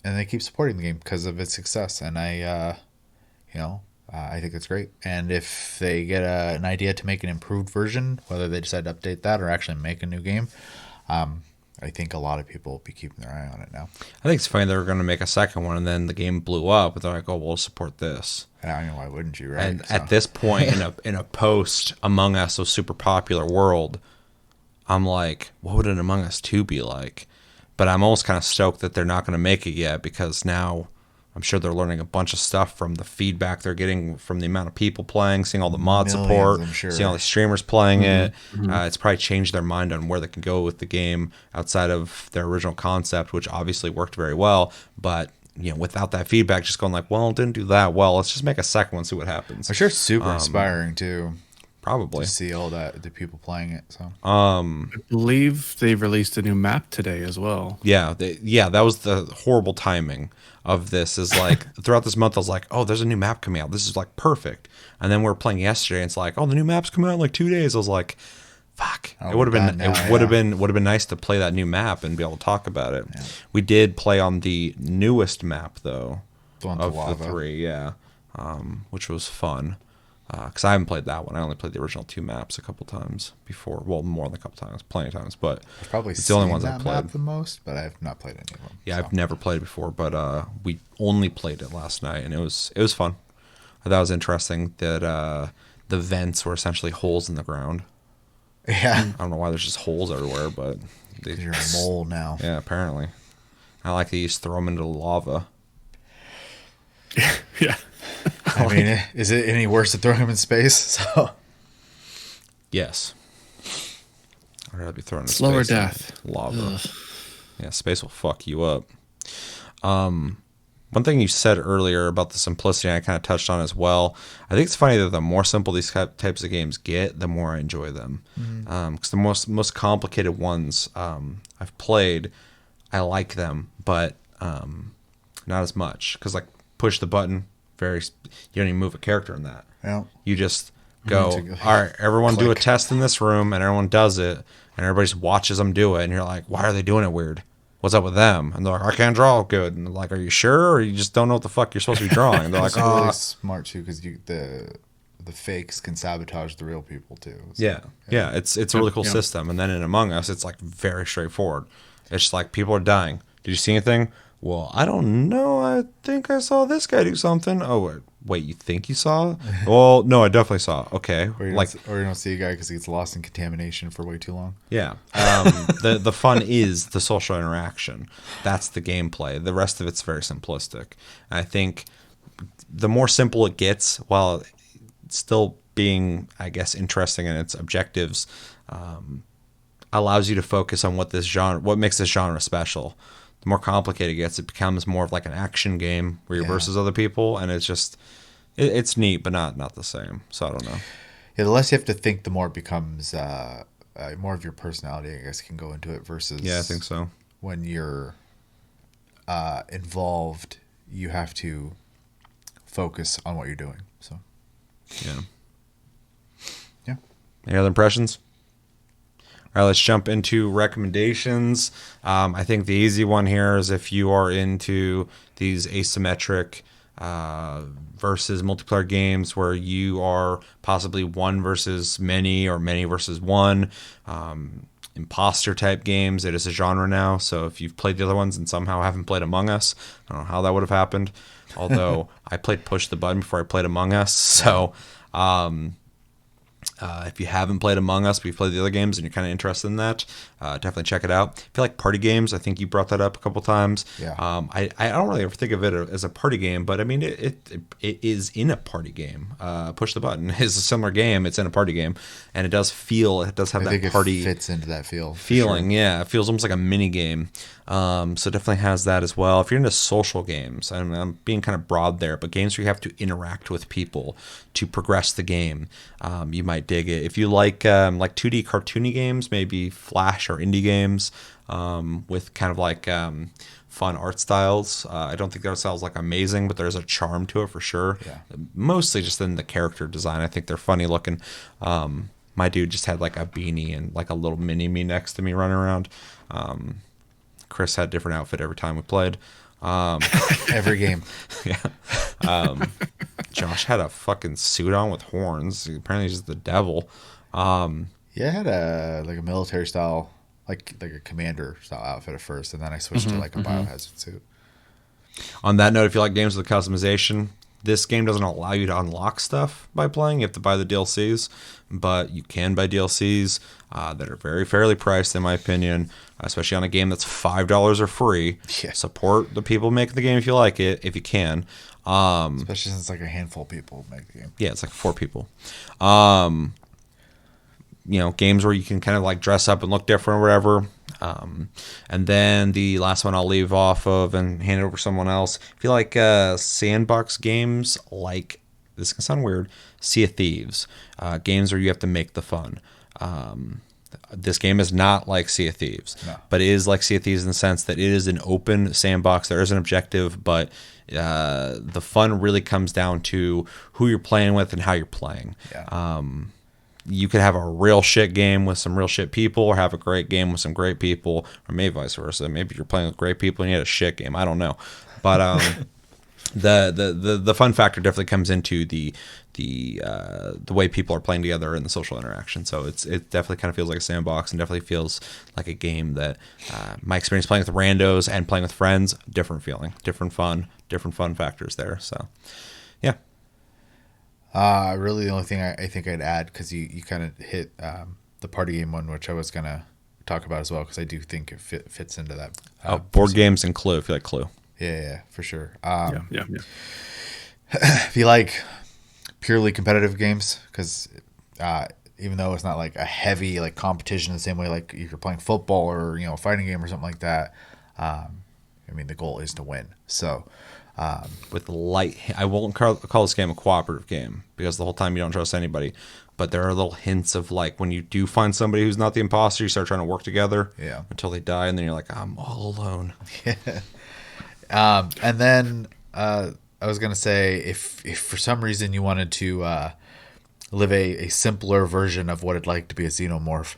and they keep supporting the game because of its success, and I think it's great. And if they get an idea to make an improved version, whether they decide to update that or actually make a new game, I think a lot of people will be keeping their eye on it now. I think it's funny they were going to make a second one, and then the game blew up, and they're like, "Oh, we'll support this." And I mean, why wouldn't you, right? And at this point in a post Among Us, so super popular world, I'm like, what would an Among Us 2 be like? But I'm almost kind of stoked that they're not going to make it yet, because now I'm sure they're learning a bunch of stuff from the feedback they're getting from the amount of people playing, seeing all the mod support, I'm sure. seeing all the streamers playing it. It's probably changed their mind on where they can go with the game outside of their original concept, which obviously worked very well. But without that feedback, just going like, well, it didn't do that well. Let's just make a second one, see what happens. I'm sure it's super inspiring too. Probably To see all the people playing it. So I believe they released a new map today as well. yeah, that was the horrible timing of this. Is like throughout this month, I was like, oh, there's a new map coming out. This is like perfect. And then we were playing yesterday, and it's like, oh, the new map's coming out in like 2 days. I was like, fuck. Oh, It would have been bad now, it would have been nice to play that new map and be able to talk about it. Yeah. We did play on the newest map though, the one of lava. the three, which was fun. Because I haven't played that one. I only played the original 2 maps a couple times before. Well, more than a couple times, plenty of times. But I've probably it's the only seen ones that I've played map the most, but I've not played any of them. Yeah, so. I've never played it before, but we only played it last night, and it was fun. I thought it was interesting that the vents were essentially holes in the ground. Yeah, I don't know why there's just holes everywhere, but you're a mole now. Yeah, apparently. I like to just throw them into the lava. Yeah. I mean, is it any worse to throw him in space? So Yes. I'd rather be thrown in Slower space than death. lava. Yeah, space will fuck you up. One thing you said earlier about the simplicity, I kind of touched on as well. I think it's funny that the more simple these types of games get, the more I enjoy them. Because the most complicated ones I've played, I like them, but not as much. Because like push the button, you don't even move a character in that. yeah. You just go, to go- all right, everyone do a click. test in this room, and everyone does it, and everybody just watches them do it, and you're like, why are they doing it weird? What's up with them? And they're like, I can't draw good. And they're like, are you sure? Or you just don't know what the fuck you're supposed to be drawing? And they're like, It's really oh. smart too, because the fakes can sabotage the real people too. So, Yeah, it's a really cool system. And then in Among Us, it's like very straightforward. It's just like people are dying. Did you see anything? Well, I don't know. I think I saw this guy do something. Oh, wait, you think you saw? Well, no, I definitely saw. Okay, Or you, like, don't see a guy because he gets lost in contamination for way too long. yeah. The fun is the social interaction. That's the gameplay. The rest of it's very simplistic. And I think the more simple it gets, while still being, I guess, interesting in its objectives, allows you to focus on what makes this genre special. the more complicated it gets, it becomes more of like an action game where you're versus other people, and it's just it's neat, but not the same. So I don't know. Yeah, the less you have to think, the more it becomes more of your personality, I guess, can go into it. Versus, Yeah, I think so. When you're involved, you have to focus on what you're doing. So, Yeah. yeah. Any other impressions? All right, let's jump into recommendations. I think the easy one here is if you are into these asymmetric versus multiplayer games where you are possibly one versus many or many versus one. Imposter type games. It is a genre now. So if you've played the other ones and somehow haven't played Among Us, I don't know how that would have happened. Although I played Push the Button before I played Among Us. So if you haven't played Among Us, but you've played the other games and you're kind of interested in that, definitely check it out. If you like party games, I think you brought that up a couple times. Yeah. I don't really ever think of it as a party game, but I mean, it is in a party game. Push the Button is a similar game. It's in a party game, and it does have I think that party it fits into that feeling. Sure. Yeah, it feels almost like a mini game. So definitely has that as well. If you're into social games, I'm being kind of broad there, but games where you have to interact with people to progress the game, you might dig it. If you like 2D cartoony games, maybe Flash or indie games with kind of like fun art styles. I don't think their styles like amazing, but there's a charm to it for sure. Yeah. Mostly just in the character design. I think they're funny looking. My dude just had like a beanie and like a little mini me next to me running around. Chris had a different outfit every time we played. Every game. Yeah. Josh had a fucking suit on with horns. Apparently he's just the devil. Yeah, I had a military style, like a commander style outfit at first, and then I switched to like a biohazard suit. On that note, if you like games with customization, this game doesn't allow you to unlock stuff by playing. You have to buy the DLCs, but you can buy DLCs that are very fairly priced, in my opinion, especially on a game that's $5 or free. Yeah. Support the people making the game if you like it, if you can. Especially since like a handful of people make the game. Yeah, it's like 4 people. Games where you can kind of like dress up and look different or whatever. And then the last one I'll leave off of and hand it over to someone else. If you like sandbox games, like, this can sound weird, Sea of Thieves, games where you have to make the fun. This game is not like Sea of Thieves, but it is like Sea of Thieves in the sense that it is an open sandbox. There is an objective, but the fun really comes down to who you're playing with and how you're playing. Yeah. You could have a real shit game with some real shit people, or have a great game with some great people, or maybe vice versa. Maybe you're playing with great people and you had a shit game. I don't know, but the fun factor definitely comes into the way people are playing together and the social interaction. So it definitely kind of feels like a sandbox, and definitely feels like a game that my experience playing with randos and playing with friends, different feeling, different fun factors there. So yeah. Really, the only thing I think I'd add, because you kind of hit the party game one, which I was going to talk about as well, because I do think it fits into that. Board games and Clue, if you like Clue. Yeah, for sure. Yeah. If you like purely competitive games, because even though it's not like a heavy like competition the same way like if you're playing football or a fighting game or something like that, I mean the goal is to win. So with light, I won't call this game a cooperative game because the whole time you don't trust anybody, but there are little hints of like when you do find somebody who's not the imposter, you start trying to work together until they die, and then you're like, I'm all alone. And then I was gonna say if for some reason you wanted to live a simpler version of what it'd like to be a xenomorph,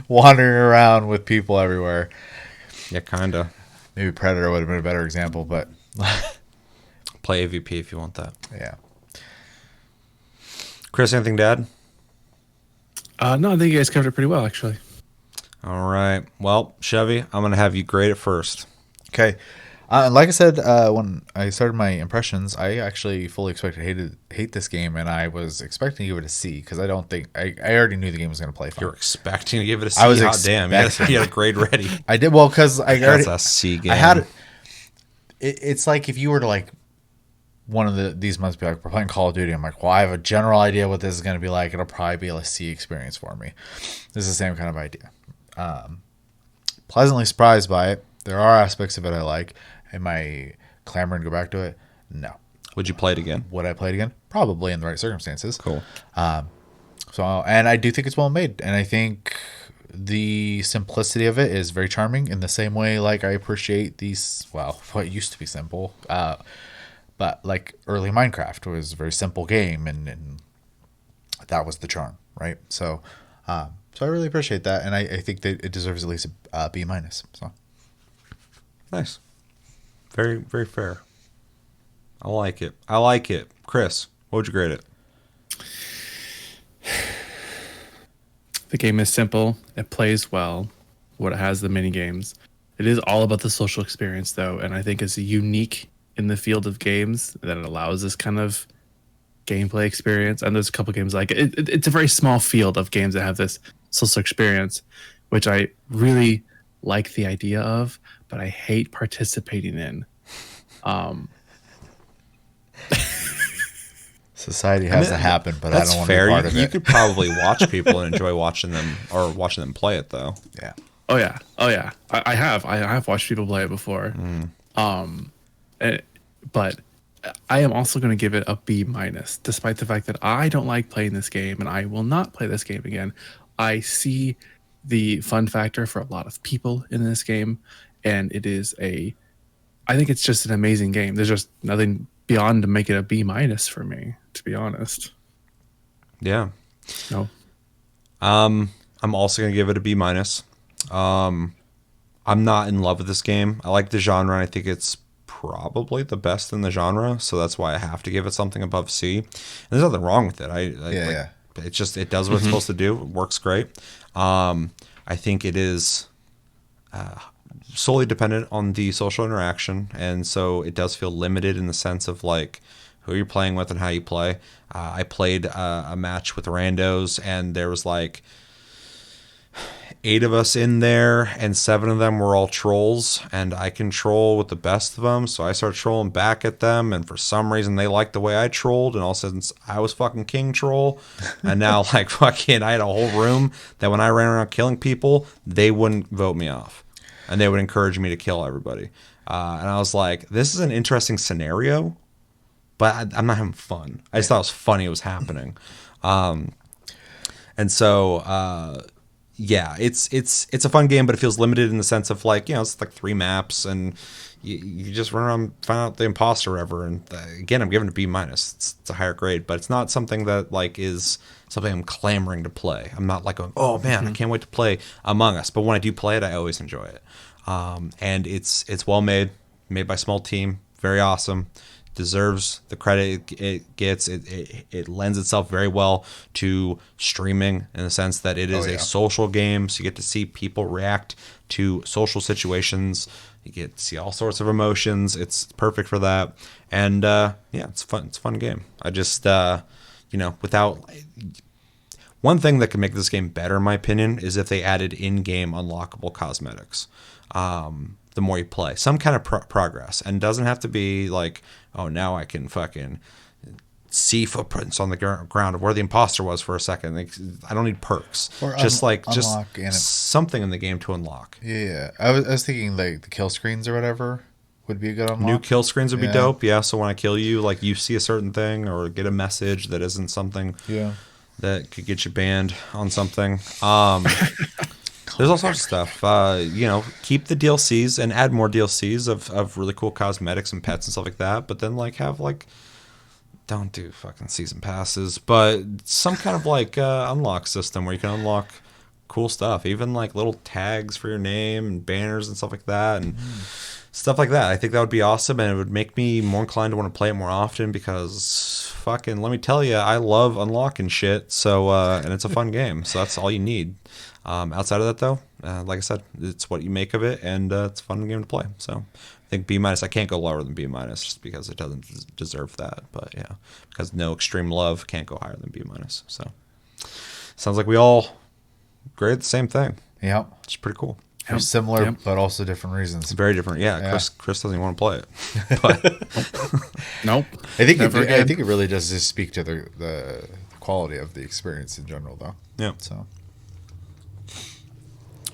wandering around with people everywhere. Yeah, kinda. Maybe Predator would have been a better example, but play AVP if you want that. Yeah. Chris, anything to add? No, I think you guys covered it pretty well, actually. All right. Well, Chevy, I'm going to have you grade it first. Okay. Like I said, when I started my impressions, I actually fully expected to hate this game, and I was expecting to give it a C, because I don't think I already knew the game was going to play fine. You were expecting to give it a C? I was damn, you had a grade ready. I did, well, because That's a C game. I had it. It's like if you were to like one of these months be like, we're playing Call of Duty. I'm like, well, I have a general idea what this is going to be like. It'll probably be a C experience for me. This is the same kind of idea. pleasantly surprised by it. There are aspects of it I like. Am I clamoring to go back to it? No. Would you play it again? Would I play it again? Probably in the right circumstances. Cool. So, and I do think it's well made, and I think the simplicity of it is very charming. In the same way, like I appreciate these. Well, what used to be simple, but like early Minecraft was a very simple game, and that was the charm, right? So, so I really appreciate that, and I think that it deserves at least a B minus. So Nice. Very, very fair. I like it. I like it. Chris, what would you grade it? The game is simple. It plays well. What it has, the mini games. It is all about the social experience, though, and I think it's unique in the field of games that it allows this kind of gameplay experience. And there's a couple games like it. It's a very small field of games that have this social experience, which I really like the idea of, but I hate participating in. society has to happen, but I That's don't want to fair. be part of You it. could probably watch people and enjoy watching them play it, though. Yeah. Oh yeah. I have watched people play it before. But I am also going to give it a B minus, despite the fact that I don't like playing this game and I will not play this game again. I see the fun factor for a lot of people in this game, and I think it's just an amazing game. There's just nothing beyond to make it a B minus for me, to be honest. Yeah. No. I'm also gonna give it a B minus. I'm not in love with this game. I like the genre. And I think it's probably the best in the genre, so that's why I have to give it something above C. And there's nothing wrong with it. It does what it's supposed to do. It works great. I think it is solely dependent on the social interaction, and so it does feel limited in the sense of like who you're playing with and how you play. I played a match with randos, and there was like 8 of us in there, and 7 of them were all trolls, and I can troll with the best of them, so I started trolling back at them, and for some reason they liked the way I trolled, and all of a sudden I was fucking king troll, and now like fucking I had a whole room that when I ran around killing people, they wouldn't vote me off, and they would encourage me to kill everybody, and I was like, this is an interesting scenario, but I'm not having fun. I just thought it was funny it was happening, and so yeah, it's a fun game, but it feels limited in the sense of like, it's like 3 maps, and you just run around, find out the imposter or whatever. And again, I'm giving it a B minus. It's a higher grade, but it's not something that like is something I'm clamoring to play. I'm not like going, oh man, I can't wait to play Among Us. But when I do play it, I always enjoy it. And it's well made by a small team, very awesome. Deserves the credit it gets. It lends itself very well to streaming in the sense that it is a social game, so you get to see people react to social situations. You get to see all sorts of emotions. It's perfect for that, and it's fun. It's a fun game. I just without one thing that could make this game better, in my opinion, is if they added in-game unlockable cosmetics. The more you play, some kind of progress, and it doesn't have to be like, oh, now I can fucking see footprints on the ground of where the imposter was for a second. Like, I don't need perks, Or just unlock something in the game to unlock. Yeah. I was thinking like the kill screens or whatever would be a good unlock. New kill screens would be Yeah. dope. Yeah, so when I kill you, like you see a certain thing or get a message that isn't something that could get you banned on something. There's all sorts of stuff. Keep the DLCs and add more DLCs of really cool cosmetics and pets and stuff like that. But then don't do fucking season passes, but some kind of unlock system where you can unlock cool stuff, even like little tags for your name and banners and stuff like that, and stuff like that. I think that would be awesome, and it would make me more inclined to want to play it more often because fucking let me tell you, I love unlocking shit. So and it's a fun game, so that's all you need. Outside of that, though, like I said, it's what you make of it, and it's a fun game to play. So I think B minus. I can't go lower than B minus just because it doesn't deserve that. But yeah, because no extreme love can't go higher than B minus. So sounds like we all grade the same thing. Yep. It's pretty cool. They're similar, but also different reasons. It's very different. Yeah, Chris doesn't even want to play it. But Nope. I think Never I think it really does just speak to the quality of the experience in general, though. yeah. So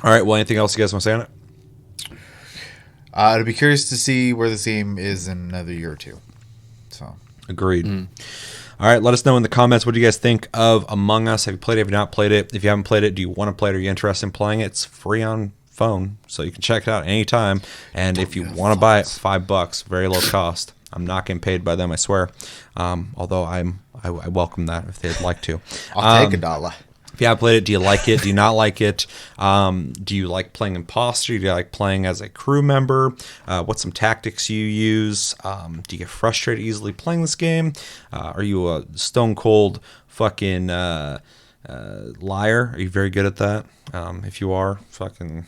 All right. Well, anything else you guys want to say on it? I'd be curious to see where this game is in another year or two. So Agreed. All right, let us know in the comments what do you guys think of Among Us. Have you played it? Have you not played it? If you haven't played it, do you want to play it? Are you interested in playing it? It's free on phone, so you can check it out anytime. And if you want to buy it, $5, very low cost. I'm not getting paid by them, I swear. Although I welcome that if they'd like to. I'll take $1. If you have played it, do you like it? Do you not like it? Do you like playing imposter? Do you like playing as a crew member? What's some tactics you use? Do you get frustrated easily playing this game? Are you a stone cold fucking liar? Are you very good at that? If you are, fucking...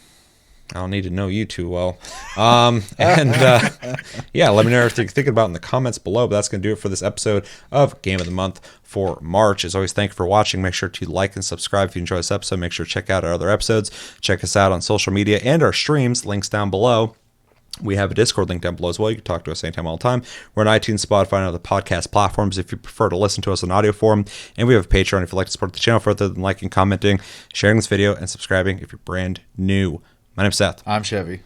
I don't need to know you too well. Yeah, let me know what you're thinking about in the comments below. But that's going to do it for this episode of Game of the Month for March. As always, thank you for watching. Make sure to like and subscribe if you enjoy this episode. Make sure to check out our other episodes. Check us out on social media and our streams. Links down below. We have a Discord link down below as well. You can talk to us anytime, all the time. We're on iTunes, Spotify, and other podcast platforms if you prefer to listen to us in audio form. And we have a Patreon if you'd like to support the channel further than liking, commenting, sharing this video, and subscribing if you're brand new. My name's Seth. I'm Chevy.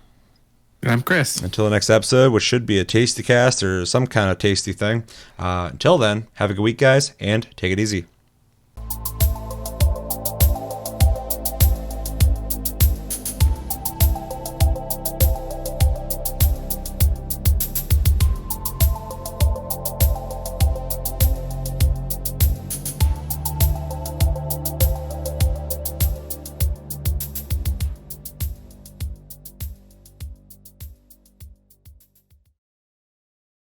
And I'm Chris. Until the next episode, which should be a tasty cast or some kind of tasty thing. Until then, have a good week, guys, and take it easy.